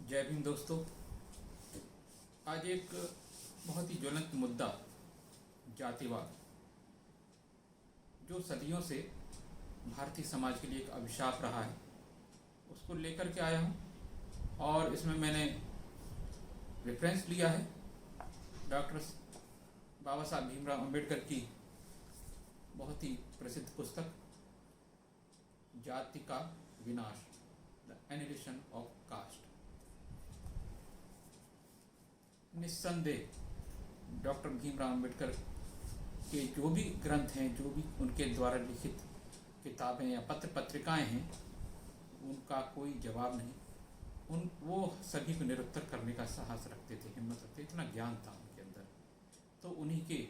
जय भीम दोस्तों। आज एक बहुत ही ज्वलंत मुद्दा जातिवाद, जो सदियों से भारतीय समाज के लिए एक अभिशाप रहा है, उसको लेकर के आया हूँ। और इसमें मैंने रेफरेंस लिया है डॉक्टर बाबा साहब भीमराव अंबेडकर की बहुत ही प्रसिद्ध पुस्तक जाति का विनाश, द एनिहिलेशन ऑफ कास्ट। निस्संदेह डॉक्टर भीमराव अंबेडकर के जो भी ग्रंथ हैं, जो भी उनके द्वारा लिखित किताबें या पत्र पत्रिकाएं हैं, उनका कोई जवाब नहीं। वो सभी को निरुत्तर करने का साहस रखते थे, हिम्मत रखते थे, इतना ज्ञान था उनके अंदर। तो उन्हीं के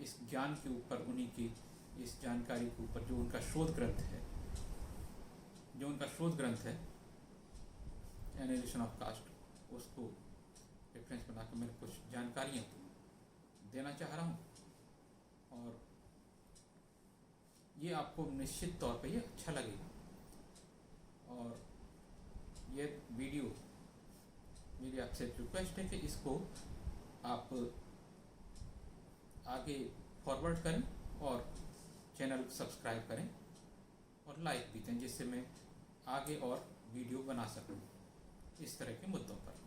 इस ज्ञान के ऊपर, उन्हीं की इस जानकारी के ऊपर जो उनका शोध ग्रंथ है एनिहिलेशन ऑफ कास्ट, उसको रेफरेंस बनाकर मैं कुछ जानकारियाँ देना चाह रहा हूँ। और ये आपको निश्चित तौर पे ये अच्छा लगेगा। और ये वीडियो मेरी आपसे रिक्वेस्ट है कि इसको आप आगे फॉरवर्ड करें और चैनल सब्सक्राइब करें और लाइक भी दें, जिससे मैं आगे और वीडियो बना सकूं इस तरह के मुद्दों पर।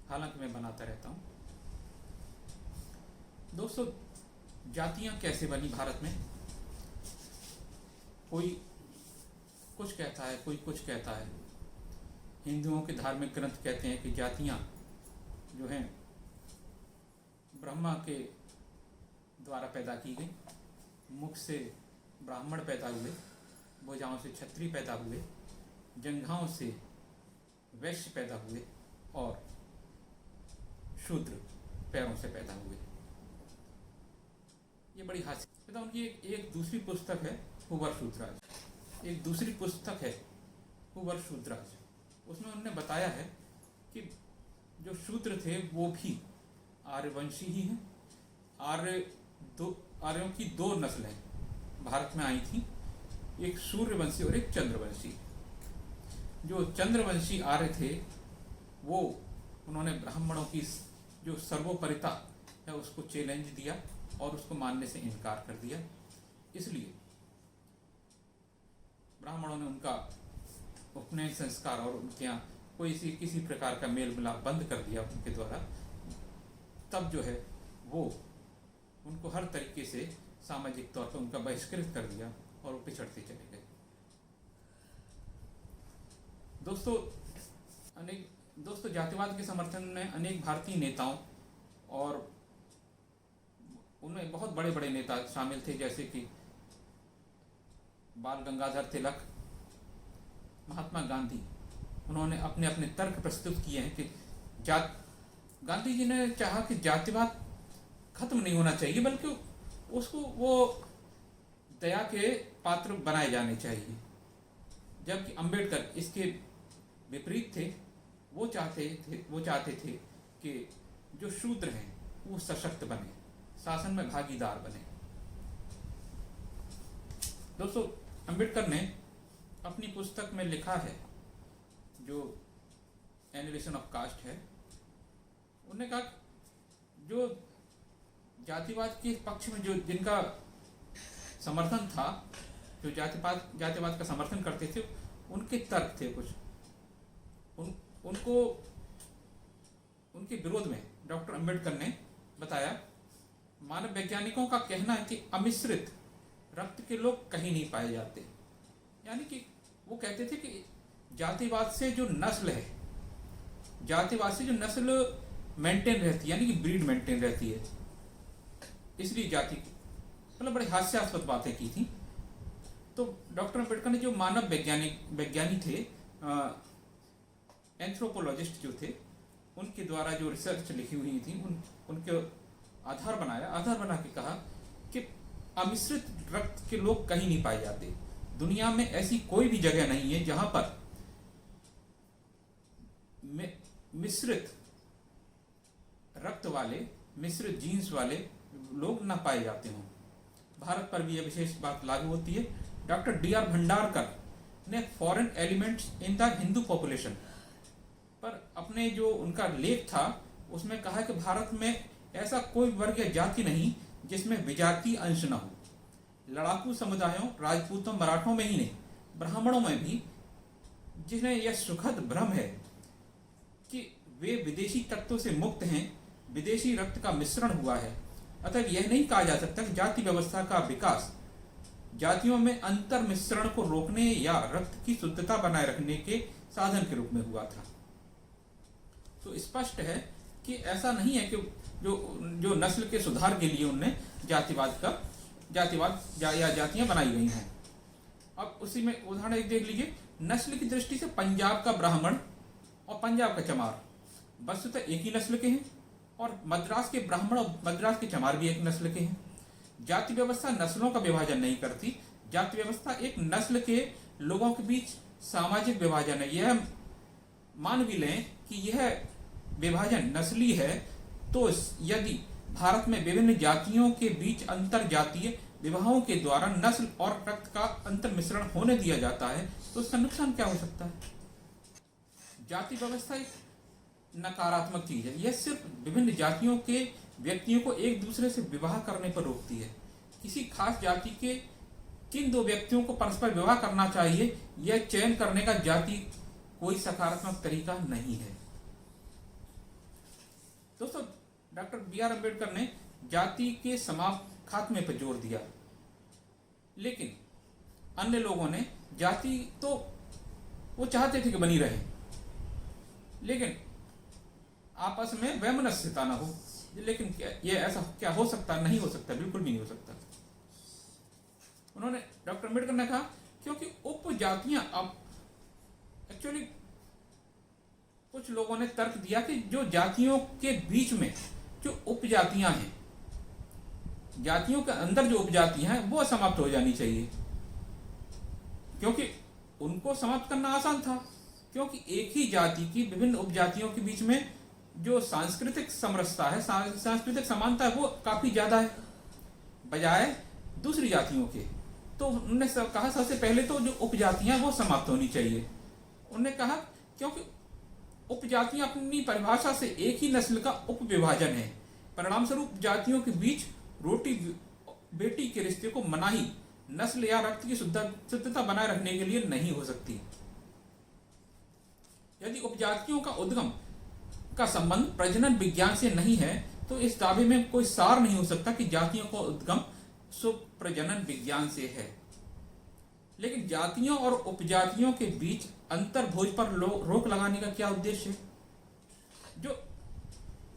हालांकि मैं बनाता रहता हूं। दोस्तों, जातियां कैसे बनी भारत में? कोई कुछ कहता है, कोई कुछ कहता है। हिंदुओं के धार्मिक ग्रंथ कहते हैं कि जातियां जो हैं ब्रह्मा के द्वारा पैदा की गई। मुख से ब्राह्मण पैदा हुए, भुजाओं से क्षत्रिय पैदा हुए, जंघाओं से वैश्य पैदा हुए और शूद्र पैरों से पैदा हुए। ये बड़ी हास्यास्पद उनकी एक दूसरी पुस्तक है हुवर शूद्राज। एक दूसरी पुस्तक है हुवर शूद्राज। उसमें उन्होंने बताया है कि जो शूद्र थे वो भी आर्यवंशी ही हैं। आर्यों की दो नस्लें भारत में आई थी, एक सूर्यवंशी और एक चंद्रवंशी। जो चंद्रवंशी आर्य थे वो उन्होंने ब्राह्मणों की जो सर्वोपरिता है उसको चैलेंज दिया और उसको मानने से इनकार कर दिया। इसलिए ब्राह्मणों ने उनका उपनयन संस्कार और उनके यहाँ कोई किसी प्रकार का मेल मिलाप बंद कर दिया उनके द्वारा। तब जो है वो उनको हर तरीके से सामाजिक तौर पर उनका बहिष्कृत कर दिया और वो पिछड़ते चले गए। दोस्तों, जातिवाद के समर्थन में अनेक भारतीय नेताओं और उनमें बहुत बड़े बड़े नेता शामिल थे, जैसे कि बाल गंगाधर तिलक, महात्मा गांधी। उन्होंने अपने अपने तर्क प्रस्तुत किए हैं कि गांधी जी ने चाहा कि जातिवाद खत्म नहीं होना चाहिए, बल्कि उसको वो दया के पात्र बनाए जाने चाहिए। जबकि अंबेडकर इसके विपरीत थे। वो चाहते थे कि जो शूद्र हैं वो सशक्त बने, शासन में भागीदार बने। दोस्तों, अंबेडकर ने अपनी पुस्तक में लिखा है, जो एनिहिलेशन ऑफ कास्ट है, उन्होंने कहा जो जातिवाद के पक्ष में जो जिनका समर्थन था, जो जातिवाद का समर्थन करते थे, उनके तर्क थे कुछ। उनको उनके विरोध में डॉक्टर अंबेडकर ने बताया, मानव वैज्ञानिकों का कहना है कि अमिश्रित रक्त के लोग कहीं नहीं पाए जाते। यानी कि वो कहते थे कि जातिवाद से जो नस्ल है, जातिवाद से जो नस्ल मेंटेन रहती है, यानी कि ब्रीड मेंटेन रहती है, इसलिए जाति, मतलब बड़े हास्यास्पद बातें की थी। तो डॉक्टर अंबेडकर ने जो मानव वैज्ञानिक थे, एंथ्रोपोलॉजिस्ट जो थे, उनके द्वारा जो रिसर्च लिखी हुई थी, उनके आधार बना के कहा कि अमिश्रित रक्त के लोग कहीं नहीं पाए जाते। दुनिया में ऐसी कोई भी जगह नहीं है जहां पर मिश्रित रक्त वाले, मिश्रित जीन्स वाले लोग न पाए जाते हों। भारत पर भी यह विशेष बात लागू होती है। Doctor D.R. भंडारकर ने foreign elements in the Hindu population पर अपने जो उनका लेख था उसमें कहा कि भारत में ऐसा कोई वर्ग या जाति नहीं जिसमें विजातीय अंश न हो। लड़ाकू समुदायों, राजपूतों, मराठों में ही नहीं, ब्राह्मणों में भी जिन्हें यह सुखद भ्रम है कि वे विदेशी तत्वों से मुक्त हैं, विदेशी रक्त का मिश्रण हुआ है, अतः यह नहीं कहा जा सकता कि जाति व्यवस्था का विकास जातियों में अंतर मिश्रण को रोकने या रक्त की शुद्धता बनाए रखने के साधन के रूप में हुआ था। तो स्पष्ट है कि ऐसा नहीं है कि जो नस्ल के सुधार के लिए उनने जातिवाद या जातियां बनाई गई हैं। अब उसी में उदाहरण एक देख लीजिए। नस्ल की दृष्टि से पंजाब का ब्राह्मण और पंजाब का चमार वस्तुतः एक ही नस्ल के हैं, और मद्रास के ब्राह्मण और मद्रास के चमार भी एक नस्ल के हैं। जाति व्यवस्था नस्लों का विभाजन नहीं करती। जाति व्यवस्था एक नस्ल के लोगों के बीच सामाजिक विभाजन है। यह मान भी लें कि यह विभाजन नस्ली है, तो यदि भारत में विभिन्न जातियों के बीच अंतर जातीय विवाहों के द्वारा नस्ल और रक्त का अंतर मिश्रण होने दिया जाता है तो उसका नुकसान क्या हो सकता है? जाति व्यवस्था एक नकारात्मक चीज है। यह सिर्फ विभिन्न जातियों के व्यक्तियों को एक दूसरे से विवाह करने पर रोकती है। किसी खास जाति के किन दो व्यक्तियों को परस्पर विवाह करना चाहिए, यह चयन करने का जाति कोई सकारात्मक तरीका नहीं है। दोस्तों, डॉक्टर बी.आर. अम्बेडकर ने जाति के समाप्त खात्मे पर जोर दिया, लेकिन अन्य लोगों ने जाति तो वो चाहते थे कि बनी रहे, लेकिन आपस में वैमनस्यता ना हो। लेकिन ये ऐसा क्या हो सकता? नहीं हो सकता, बिल्कुल भी नहीं हो सकता। उन्होंने डॉक्टर अम्बेडकर ने कहा क्योंकि उपजातियां, अब एक्चुअली कुछ लोगों ने तर्क दिया कि जो जातियों के बीच में जो उपजातियां हैं, जातियों के अंदर जो उपजातियां हैं वो समाप्त हो जानी चाहिए, क्योंकि उनको समाप्त करना आसान था, क्योंकि एक ही जाति की विभिन्न उपजातियों के बीच में जो सांस्कृतिक समरसता है, सांस्कृतिक समानता है, वो काफी ज्यादा है बजाय दूसरी जातियों के। तो उन्होंने कहा सबसे पहले तो जो उपजातियां वो समाप्त होनी चाहिए। उन्होंने कहा क्योंकि उपजातियां अपनी परिभाषा से एक ही नस्ल का उपविभाजन है, परिणाम स्वरूप जातियों के बीच रोटी बेटी के रिश्ते को मनाही नस्ल या रक्त की शुद्धता बनाए रखने के लिए नहीं हो सकती। यदि उपजातियों का उद्गम का संबंध प्रजनन विज्ञान से नहीं है तो इस दावे में कोई सार नहीं हो सकता कि जातियों का उद्गम प्रजनन विज्ञान से है। लेकिन जातियों और उपजातियों के बीच अंतर भोज पर रोक लगाने का क्या उद्देश्य है? जो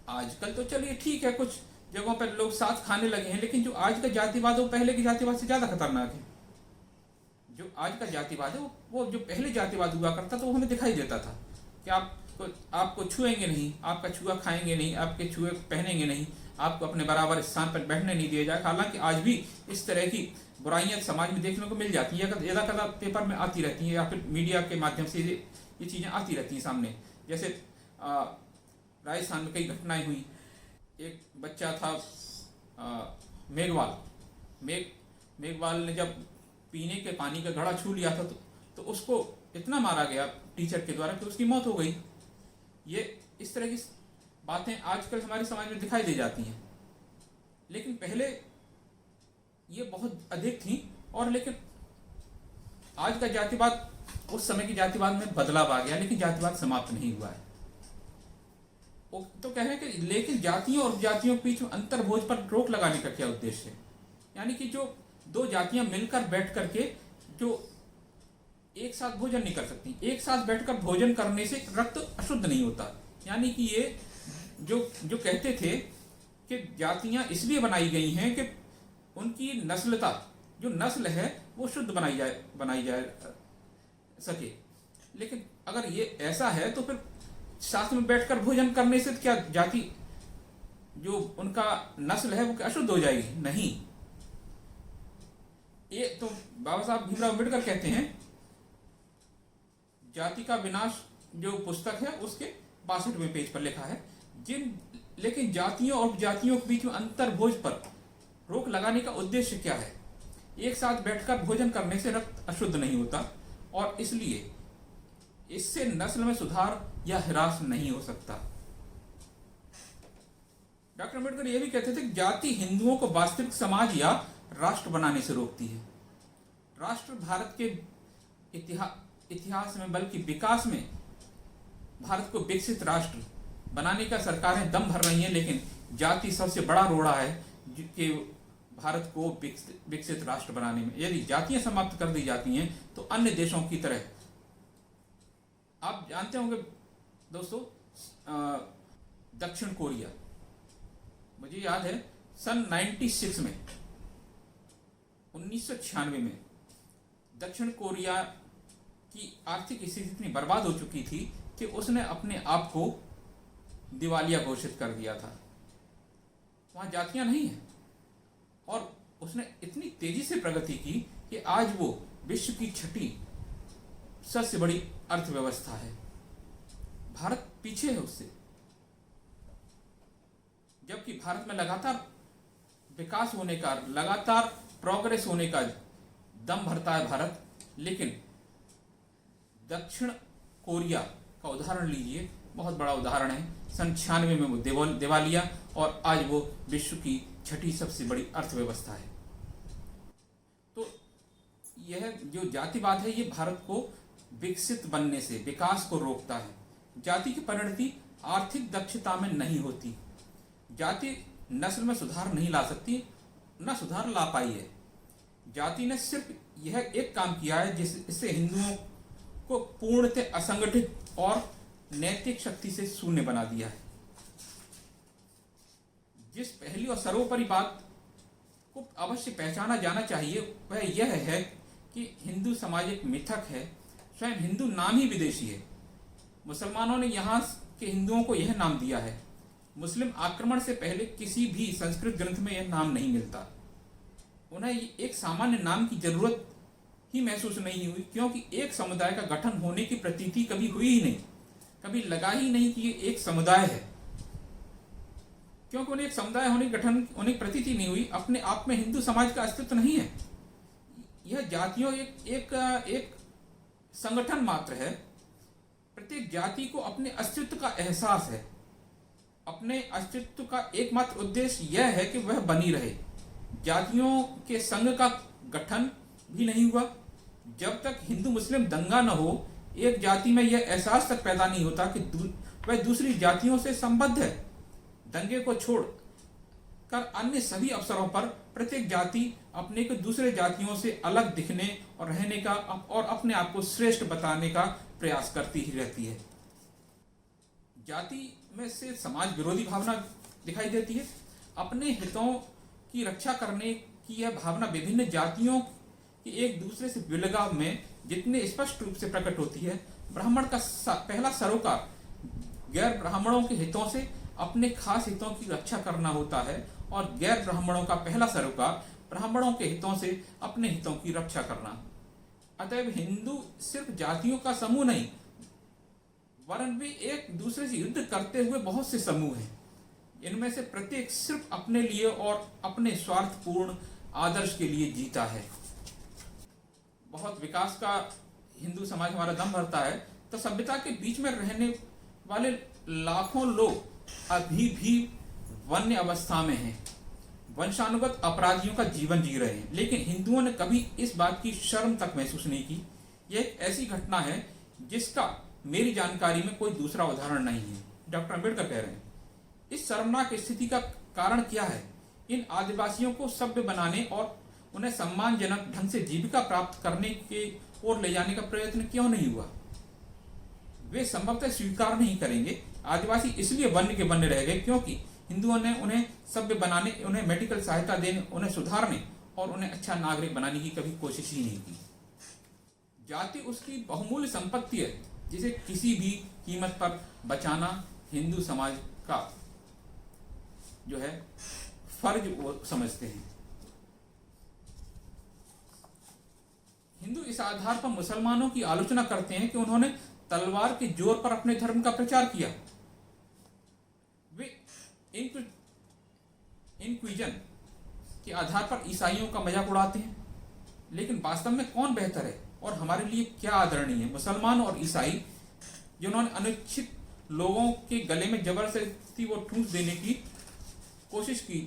आजकल तो चलिए ठीक है, कुछ जगहों पर लोग साथ खाने लगे हैं, लेकिन जो आज का जातिवाद है वो पहले के जातिवाद से ज्यादा खतरनाक है। जो आज का जातिवाद है वो जो पहले जातिवाद हुआ करता तो वो हमें दिखाई देता था कि आपको छुएंगे नहीं, आपका छुआ खाएंगे नहीं, आपके छुए पहनेंगे नहीं, आपको अपने बराबर स्थान पर बैठने नहीं दिया जाए। हालांकि आज भी इस तरह की बुराइयां समाज में देखने को मिल जाती है, ज्यादा पेपर में आती रहती है या फिर मीडिया के माध्यम से ये चीजें आती रहती हैं सामने। जैसे राजस्थान में कई घटनाएं हुई। एक बच्चा था मेघवाल ने जब पीने के पानी का घड़ा छू लिया था तो उसको इतना मारा गया टीचर के द्वारा कि उसकी मौत हो गई। ये इस तरह की बातें आजकल हमारे समाज में दिखाई दे जाती हैं, लेकिन पहले ये बहुत अधिक थी। और लेकिन आज का जातिवाद, उस समय की जातिवाद में बदलाव आ गया, लेकिन जातिवाद समाप्त नहीं हुआ है। तो कह रहे हैं कि लेकिन जातियों और उपजातियों के बीच में अंतर भोज पर रोक लगाने का क्या उद्देश्य है? यानी कि जो दो जातियां मिलकर बैठ करके जो एक साथ भोजन नहीं कर सकती, एक साथ बैठकर भोजन करने से रक्त अशुद्ध नहीं होता। यानी कि ये जो कहते थे कि जातियां इसलिए बनाई गई हैं कि उनकी नस्लता, जो नस्ल है वो शुद्ध बनाई जाए सके। लेकिन अगर ये ऐसा है तो फिर साथ में बैठकर भोजन करने से क्या जाति, जो उनका नस्ल है वो अशुद्ध हो जाएगी? नहीं। ये तो बाबा साहब भीमराव अम्बेडकर कहते हैं, जाति का विनाश जो पुस्तक है उसके 62वें पेज पर लिखा है, लेकिन जातियों और उपजातियों के बीच में अंतर भोज पर रोक लगाने का उद्देश्य क्या है? एक साथ बैठकर भोजन करने से रक्त अशुद्ध नहीं होता और इसलिए इससे नस्ल में सुधार या ह्रास नहीं हो सकता। डॉक्टर अम्बेडकर यह भी कहते थे कि जाति हिंदुओं को वास्तविक समाज या राष्ट्र बनाने से रोकती है। राष्ट्र भारत के इतिहास में बल्कि विकास में भारत को विकसित राष्ट्र बनाने का सरकारें दम भर रही हैं, लेकिन जाति सबसे बड़ा रोड़ा है कि भारत को विकसित राष्ट्र बनाने में। यदि जातियां समाप्त कर दी जाती हैं तो अन्य देशों की तरह, आप जानते होंगे दोस्तों, दक्षिण कोरिया, मुझे याद है सन 96 में 1996 में दक्षिण कोरिया की आर्थिक स्थिति इतनी बर्बाद हो चुकी थी कि उसने अपने आप को दिवालिया घोषित कर दिया था। वहां जातियां नहीं है और उसने इतनी तेजी से प्रगति की कि आज वो विश्व की छठी सबसे बड़ी अर्थव्यवस्था है। भारत पीछे है उससे, जबकि भारत में लगातार विकास होने का, लगातार प्रोग्रेस होने का दम भरता है भारत। लेकिन दक्षिण कोरिया का उदाहरण लीजिए, बहुत बड़ा उदाहरण है। सन 96 में वो दिवालिया और आज वो विश्व की छठी सबसे बड़ी अर्थव्यवस्था है। तो यह जो जातिवाद है, ये भारत को विकसित बनने से, विकास को रोकता है। जाति की परिणति आर्थिक दक्षता में नहीं होती। जाति नस्ल में सुधार नहीं ला सकती, न सुधार ला पाई है। जाति ने सिर्फ यह एक काम किया है जिससे हिंदुओं को पूर्णतः असंगठित और नैतिक शक्ति से शून्य बना दिया है। जिस पहली और सर्वोपरि बात को अवश्य पहचाना जाना चाहिए वह यह है कि हिंदू समाज एक मिथक है। स्वयं हिंदू नाम ही विदेशी है। मुसलमानों ने यहाँ के हिंदुओं को यह नाम दिया है। मुस्लिम आक्रमण से पहले किसी भी संस्कृत ग्रंथ में यह नाम नहीं मिलता। उन्हें एक सामान्य नाम की जरूरत ही महसूस नहीं हुई, क्योंकि एक समुदाय का गठन होने की प्रतीति कभी हुई ही नहीं, कभी लगा ही नहीं कि ये एक समुदाय है, क्योंकि उन्हें एक समुदाय होने गठन होने की प्रतीति नहीं हुई। अपने आप में हिंदू समाज का अस्तित्व नहीं है। यह जातियों एक संगठन मात्र है। प्रत्येक जाति को अपने अस्तित्व का एहसास है। अपने अस्तित्व का एकमात्र उद्देश्य यह है कि वह बनी रहे। जातियों के संघ का गठन भी नहीं हुआ जब तक हिंदू मुस्लिम दंगा न हो। एक जाति में यह एहसास तक पैदा नहीं होता कि वह दूसरी जातियों से संबद्ध है। दंगे को छोड़ कर अन्य सभी अवसरों पर प्रत्येक जाति अपने को दूसरे जातियों से अलग दिखने और रहने का और अपने आप को श्रेष्ठ बताने का प्रयास करती ही रहती है। जाति में से समाज विरोधी भावना दिखाई देती है। अपने हितों की रक्षा करने की यह भावना विभिन्न जातियों की एक दूसरे से विलगाव में जितने स्पष्ट रूप से प्रकट होती है। ब्राह्मण का पहला सरोकार गैर ब्राह्मणों के हितों से अपने खास हितों की रक्षा करना होता है और गैर ब्राह्मणों का पहला सरोकार ब्राह्मणों के हितों से अपने हितों की रक्षा करना। अतएव हिंदू सिर्फ जातियों का समूह नहीं, वरन भी एक दूसरे से युद्ध करते हुए बहुत से समूह हैं। इनमें से प्रत्येक सिर्फ अपने लिए और अपने स्वार्थपूर्ण आदर्श के लिए जीता है। बहुत विकास का हिंदू समाज हमारा दम भरता है, तो सभ्यता के बीच में रहने वाले लाखों लोग अभी भी वन्य अवस्था में हैं, वंशानुगत अपराधियों का जीवन जी रहे हैं। लेकिन हिंदुओं ने कभी इस बात की शर्म तक महसूस नहीं की। यह एक ऐसी घटना है जिसका मेरी जानकारी में कोई दूसरा उदाहरण नहीं है। डॉक्टर अम्बेडकर कह रहे हैं, इस शर्मनाक स्थिति का कारण क्या है? इन आदिवासियों को सभ्य बनाने और उन्हें सम्मानजनक ढंग से जीविका प्राप्त करने के ओर ले जाने का प्रयत्न क्यों नहीं हुआ? वे संभवतः स्वीकार नहीं करेंगे। आदिवासी इसलिए वन्य के वन्य रह गए क्योंकि हिंदुओं ने उन्हें सभ्य बनाने, उन्हें मेडिकल सहायता देने, उन्हें सुधारने और उन्हें अच्छा नागरिक बनाने की कभी कोशिश ही नहीं की। जाति उसकी बहुमूल्य संपत्ति है जिसे किसी भी कीमत पर बचाना हिंदू समाज का जो है फर्ज वो समझते हैं। हिंदू इस आधार पर मुसलमानों की आलोचना करते हैं कि उन्होंने तलवार के जोर पर अपने धर्म का प्रचार किया। वे इंक्विजन के आधार पर ईसाइयों का मजाक उड़ाते हैं। लेकिन वास्तव में कौन बेहतर है और हमारे लिए क्या आदरणीय है? मुसलमान और ईसाई जिन्होंने अनुच्छित लोगों के गले में जबरदस्ती वो ठूंस देने की कोशिश की।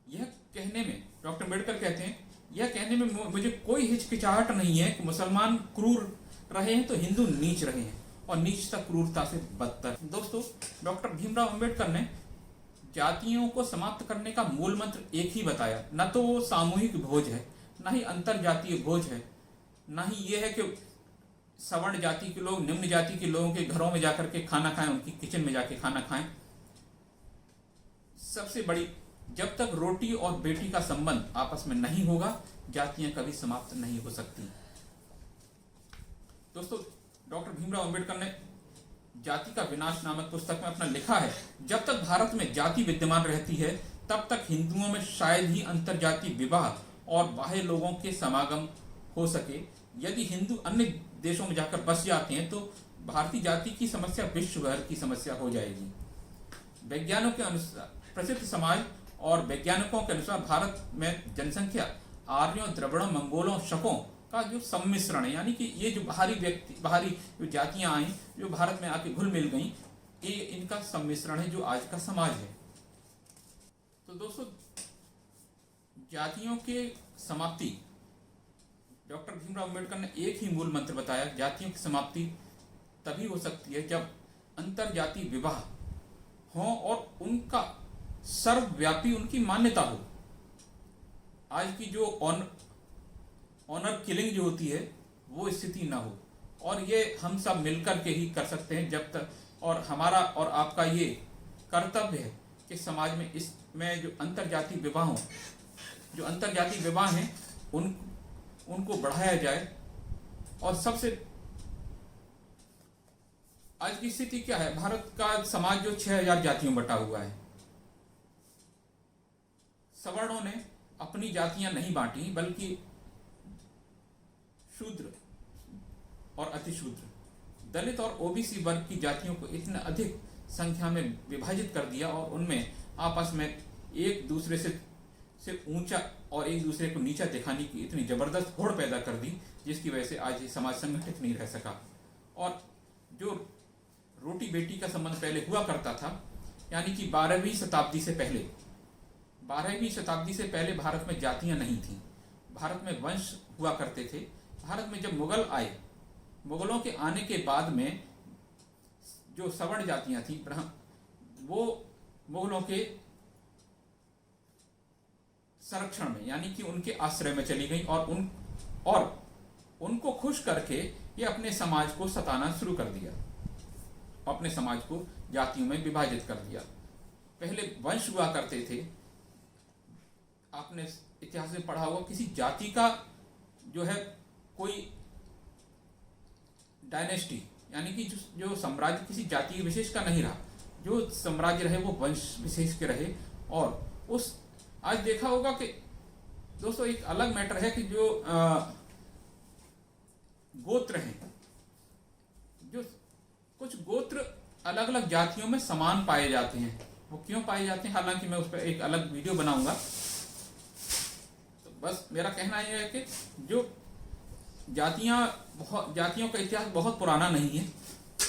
यह कहने में, डॉक्टर अम्बेडकर कहते हैं, यह कहने में मुझे कोई हिचकिचाहट नहीं है कि मुसलमान क्रूर रहे हैं तो हिंदू नीच रहे हैं, और नीचता क्रूरता से बदतर। दोस्तों, डॉक्टर भीमराव अंबेडकर ने जातियों को समाप्त करने का मूल मंत्र एक ही बताया। न तो वो सामूहिक भोज है, न ही अंतर जातीय भोज है, न ही ये है कि सवर्ण जाति के लोग निम्न जाति के लोगों के घरों में जाकर के खाना खाएं, उनकी किचन में जाके खाना खाएं। सबसे बड़ी, जब तक रोटी और बेटी का संबंध आपस में नहीं होगा, जातियां कभी समाप्त नहीं हो सकती। दोस्तों, डॉक्टर भीमराव अंबेडकर ने जाति का विनाश नामक पुस्तक में अपना लिखा है, जब तक भारत में जाति विद्यमान रहती है तब तक हिंदुओं में शायद ही अंतरजातीय विवाह और बाह्य लोगों के समागम हो सके। यदि हिंदू अन्य देशों में जाकर बस जाते हैं तो भारतीय जाति की समस्या विश्व भर की समस्या हो जाएगी। वैज्ञानिकों के अनुसार, प्रसिद्ध समाज और वैज्ञानिकों के अनुसार भारत में जनसंख्या आर्यों, द्रविड़ों, मंगोलों, शकों का जो सम्मिश्रण है, यानी कि ये जो बाहरी जो जातियां आई, जो भारत में आके घुल मिल गई, ये इनका सम्मिश्रण है जो आज का समाज है। तो दोस्तों, जातियों के समाप्ति, डॉक्टर भीमराव अंबेडकर ने एक ही मूल मंत्र बताया, जातियों की समाप्ति तभी हो सकती है जब अंतरजातीय विवाह हो और उनका सर्वव्यापी उनकी मान्यता हो। आज की जो ऑनर किलिंग जो होती है वो स्थिति ना हो, और ये हम सब मिलकर के ही कर सकते हैं जब तक, और हमारा और आपका ये कर्तव्य है कि समाज में इसमें जो अंतरजातीय विवाह हैं उनको बढ़ाया जाए। और सबसे आज की स्थिति क्या है, भारत का समाज जो 6000 जातियों बटा हुआ है। सवर्णों ने अपनी जातियां नहीं बांटी, बल्कि शूद्र और अतिशूद्र, दलित और ओबीसी वर्ग की जातियों को इतने अधिक संख्या में विभाजित कर दिया और उनमें आपस में एक दूसरे से ऊंचा और एक दूसरे को नीचा दिखाने की इतनी जबरदस्त होड़ पैदा कर दी, जिसकी वजह से आज ये समाज संगठित नहीं रह सका। और जो रोटी बेटी का संबंध पहले हुआ करता था, यानी कि 12वीं शताब्दी से पहले भारत में जातियां नहीं थी, भारत में वंश हुआ करते थे। भारत में जब मुगल आए, मुगलों के आने के बाद में जो सवर्ण जातियां थी, वो मुगलों के संरक्षण में, यानी कि उनके आश्रय में चली गई, और उनको खुश करके ये अपने समाज को सताना शुरू कर दिया, अपने समाज को जातियों में विभाजित कर दिया। पहले वंश हुआ करते थे, आपने इतिहास में पढ़ा होगा, किसी जाति का जो है कोई डायनेस्टी, यानी कि जो साम्राज्य किसी जाति विशेष का नहीं रहा, जो साम्राज्य रहे वो वंश विशेष के रहे। और उस आज देखा होगा कि दोस्तों एक अलग मैटर है कि जो गोत्र हैं, जो कुछ गोत्र अलग अलग जातियों में समान पाए जाते हैं, वो क्यों पाए जाते हैं, हालांकि मैं उस पर एक अलग वीडियो बनाऊंगा। तो बस मेरा कहना यह है कि जो जातियों का इतिहास बहुत पुराना नहीं है,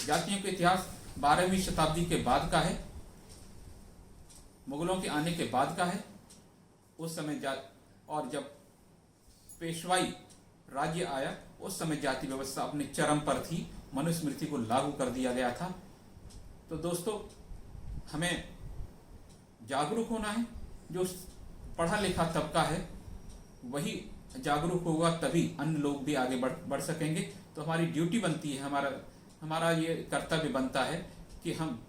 जातियों का इतिहास 12वीं शताब्दी के बाद का है, मुगलों के आने के बाद का है। उस समय और जब पेशवाई राज्य आया, उस समय जाति व्यवस्था अपने चरम पर थी, मनुस्मृति को लागू कर दिया गया था। तो दोस्तों, हमें जागरूक होना है। जो पढ़ा लिखा तबका है वही जागरूक होगा, तभी अन्य लोग भी आगे बढ़ सकेंगे। तो हमारी ड्यूटी बनती है, हमारा ये कर्तव्य बनता है कि हम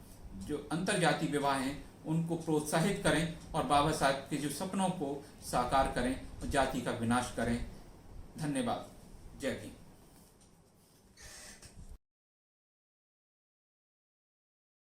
जो अंतरजातीय विवाह हैं उनको प्रोत्साहित करें और बाबा साहब के जो सपनों को साकार करें और जाति का विनाश करें। धन्यवाद। जय हिंद।